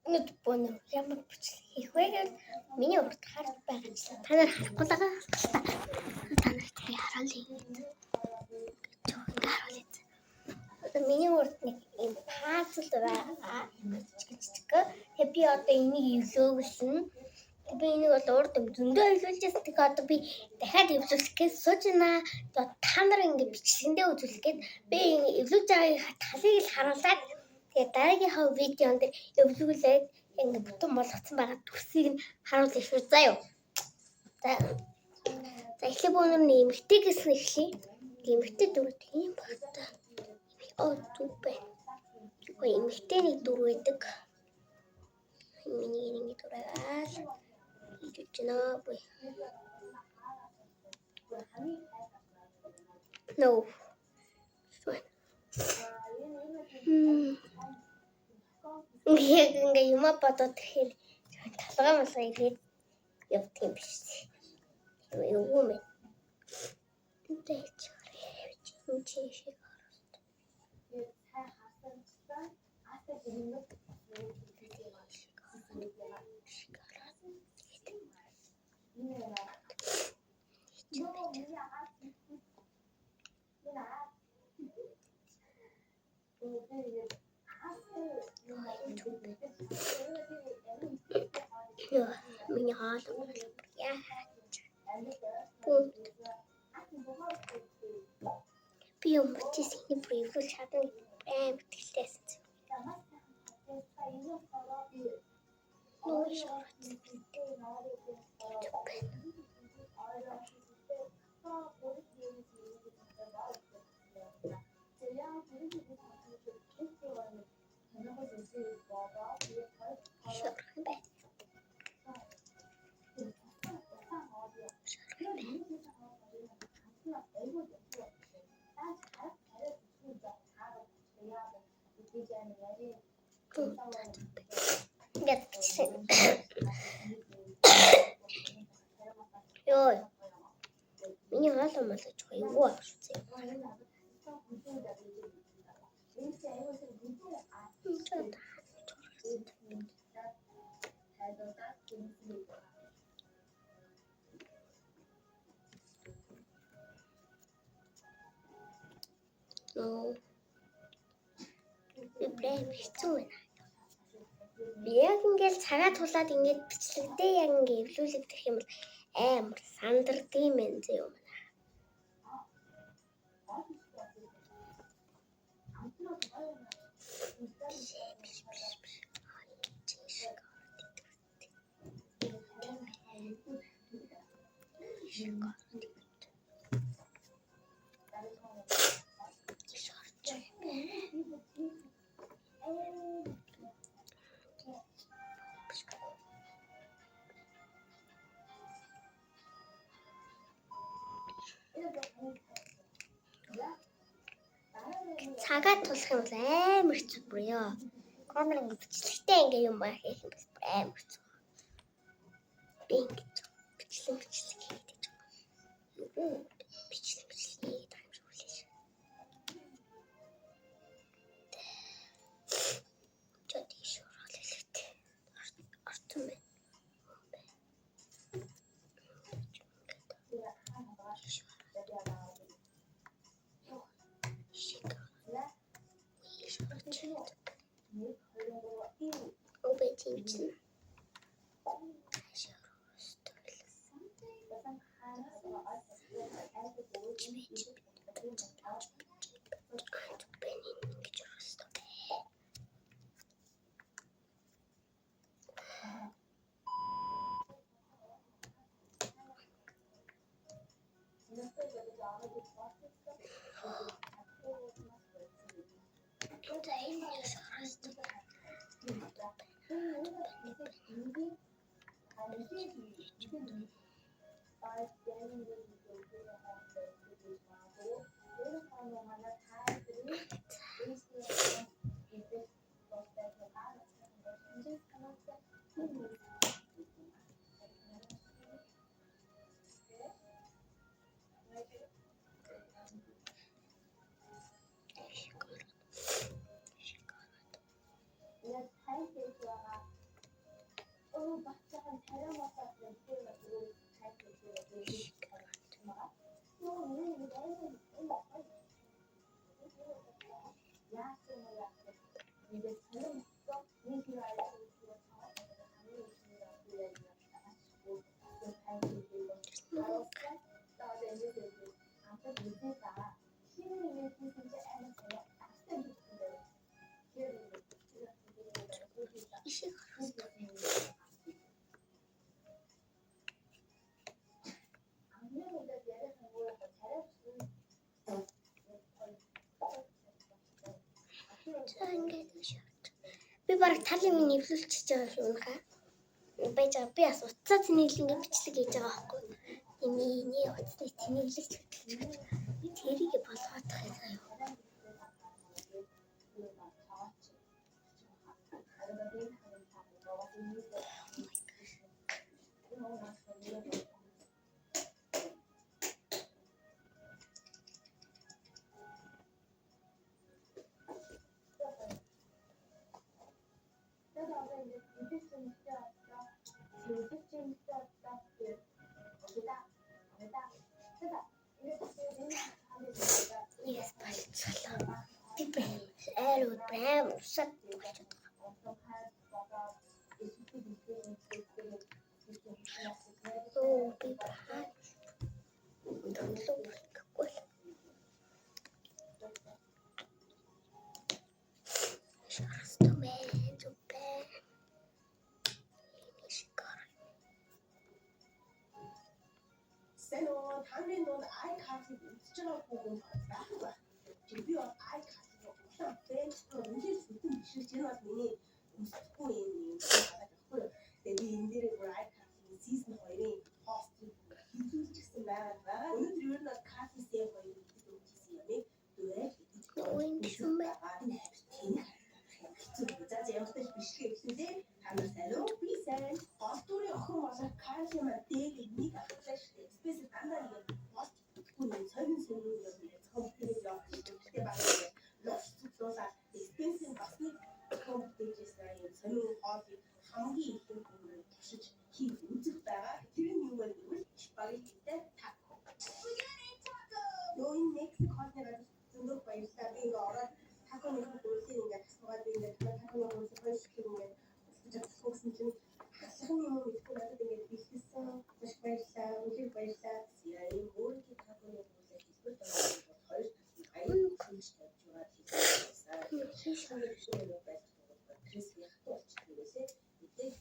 Өнөөдөр ямар бичлэг хийх вэ гэвэл миний урд харж байгаа ч та нар харахгүй л байгаа. Та нарт би харуулъя. Миний урд нэг юм пазл байгаа. Тэгээ би одоо энийг эвлүүлсэн. Би энийг бол урд зөндөө эвлүүлжсэн. Тэгээ одоо би дахиад эвлүүлэх гэж сууж байна. Одоо та нар ингэ бичлэгэндээ үзүүлэх гээд би эвлүүлж байгаа талыг л харуулад тэгээ дараагийнхаа видеонд эвлүүлээд ингэ бүтэн болгоцсон байгаа төсийг нь харуулъя шүү. За юу. За эхлээд өнөр нь эмэгтэй гэсэн эхлэе. Эмэгтэй дөрөв тийм багтаа. Зүбэ. Эмэгтэйний дөрөв байдаг. Миний нэг дөрөв хийж байна бай. No. Ингээ юм бодоод тэгэхээр талгаа малгай ирээд явт юм биш. Юу юм бэ? Дээч хараа. Чи шиг хараад. Миний хаалт яа. Би юм битсэн превүүл чадна битгэлтэйсэн. Йой. Миний хаалт малгаж байгаа юу авчихсан. Яг ингээл цагаа тулаад ингээд бичлэгдээ яг ингээд эвлүүлэгдэх юм бол амар сандардсан юм зөө. Цагаа тулах юм бол амар хэцүү бүр ёо. Камер ингэ бичлэгтэй ингэ юм байх юм бол амар хэцүү. Би ингэ бичлэг хийдэг юм. Бичлэг хийдэг юм шиг үлээж. Чот ийш орол хэлээ. Артсан байна. Obedience. Би бараг талын минь нэвлүүлчихэж байгаа шүү нөхөр. Байж байгаа би бас уцаа тэнэглэнгээ бичлэг хийж байгаа байхгүй. Эний уцны тэнэглэж хөдөлж би тэрийг болгоод байгаа юм. Yes, болцлоо. Би брэм усад болчиход байгаа. Оо би баа. Донлоо болохгүй. Шарстовэ зупэ. Sen o tangin doon ay kasi uçacak olduğunu bakma. Çünkü o ay kasi yoksa ben önce sütun pişireceğiz beni uçtuğun dedi indire bu ay kasi season oyunu hasta hiç çıksın ben onu diyorlar kasi sev oyunu tutuyorlar böyle Oyun düşünme. 짜지 어떤 비슷해 비슷해 하면 살로 비싼 어떤 어떤 카시만 되게 니가 플래시 스페이스 단단히 어떤 설명서를 컴퓨터에 그때 말이야 러스트 프로사 스페이스 바스 컴퓨터에서 설명 하기 한기 있는 부분을 다시 기 우측다가 들은 이유를 빨리 때 닫고 노인 넥스 컨텐츠 등록 바이스타빙 어라 타코는 볼수있는 가지고 타코는 볼수 시키는 게 진짜 속은 좀 하나님은 믿고 나도 되게 비슷했어. 다시 발사, 우길 발사, 지하에 모르게 타코는 볼수 있었던 거 덜. 아이고 진짜 좋아지. 시험을 시험을 그래서 약도 없이 그래서 이때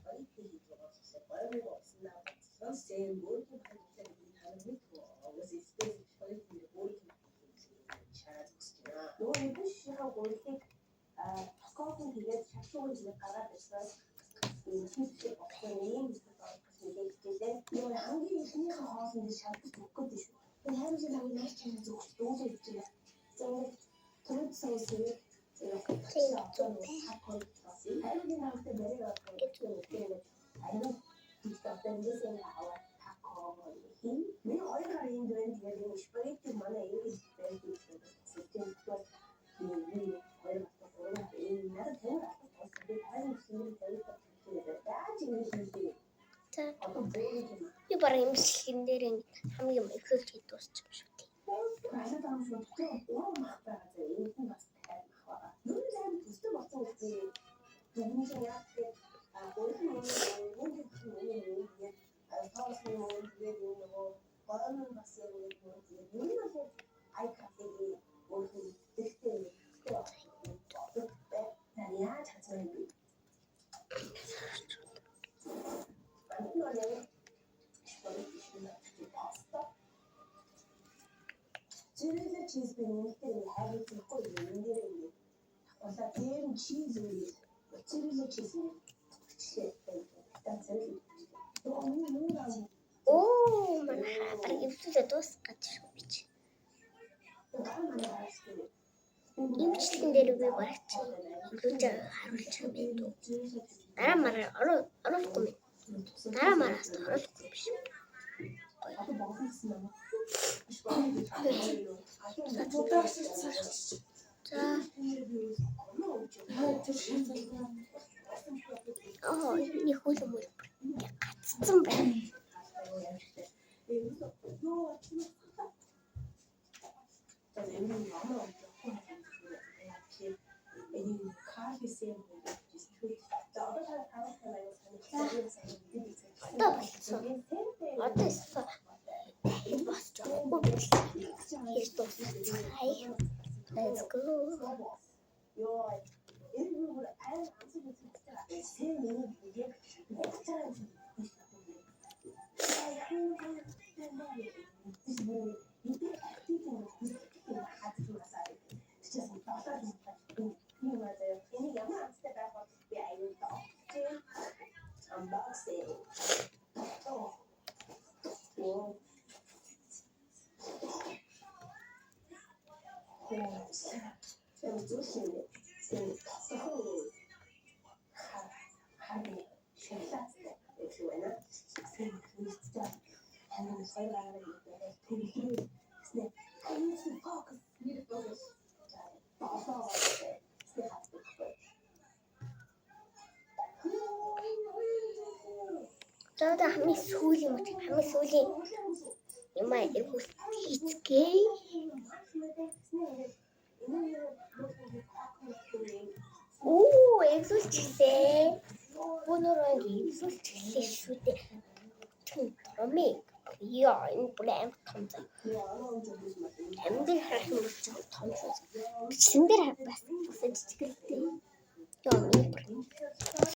빨리 되게 좋았어. 얼마나 없으나 선생 모르게 받을 때 다른 믿고 어제 스페이스 빨리 모르게 너무 푸시하고 이렇게 스쿼트 되게 작동을 지금 갈아냈어요. 힘쓰기 없으니 이제 이걸 한국에 생각하고 하는데 잘도 좋거든요. 근데 한국에서 나이트는 너무 재밌지요. 저는 소스를 이렇게 같이 어떤 사건 한국에 나올 때 내려가서 이렇게 아니면 진짜 어떤 데서 나와 사건 왜 어디가 인도에 되고 싶어요? 그 만에 이게 Би бараг юм шилхэн дээр хамгийн ихэлж дуусчих шүү дээ. Çerezle cheese peynirleri her bir koyuyor, indiriyor. Mesela diğer cheese çerezle cheese işte ben çerezle. Оо манай бараг эвлүүлээ дуусгах гэж шүү би чи. Имчлэн дээр би бараг чи эвлүүлж харуулж байгаа юм дөө. Дараа мараа оруулахгүй юм. Дараа мараас оруулахгүй биш. За. Нэг хөлбөр гацсан байна. Одоо болсон. Одоо эсвэл босч явахгүй болсон. Хийж дуусчихъя. Let's go. Одоо хамгийн сүүлийн юм эргүүл хийцгээе. Эвлүүлчихлээ. Өнөөрөө эвлүүлчихлээ шүү дээ. Томик. Яа, энэ бүр амар том зав. Амьд харах юм бол том шүү. Бичлэн дээр бас жижиг л дээ. Яа,